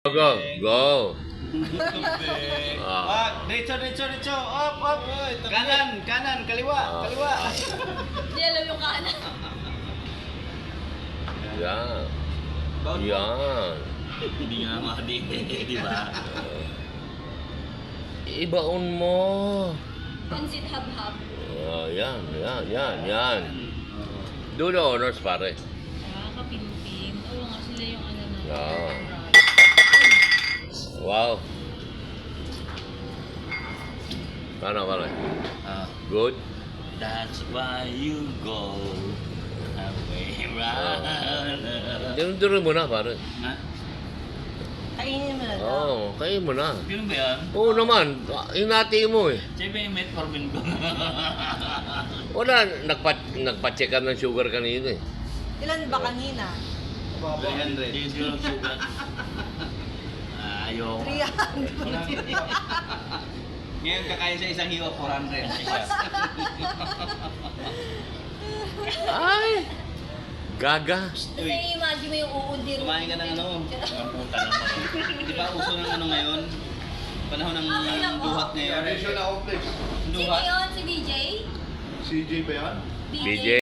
Go, go. Wag, diretso. Up. Kanan, kaliwa. Hindi alam yung kanan. Yan. Baon mo. Yan. Hindi nga makadili, di ba? Ibaon mo. Pansit hab-hab. Yan. Do the honors, pare. Nakaka-pimpim. Oo nga sila yung ano na. Yeah. Wow. Paano, pare? Good? That's why you go away round. Dinuduro mo na, pare. Ha? Kainin mo na daw. Oo, kayo mo na. Ganun ba yan? Oo naman, hinati mo eh. Siyempre yung metformin ko. Wala, nagpa-check up ng sugar kanina eh. Ilan ba kanina? 300. Hindi yung sugar. Ayaw. 300. Ngayon kakain sa isang hiwa 400. Ay! Gaga. Kasi imagine mo yung uudir. Kumain ka ng ano? Ang puta naman. Di ba uso ng ano ngayon? Panahon ng Ay, nako. duhat ngayon. Additional complex. Sino Duhat. yun? Si BJ? CJ ba yan? BJ.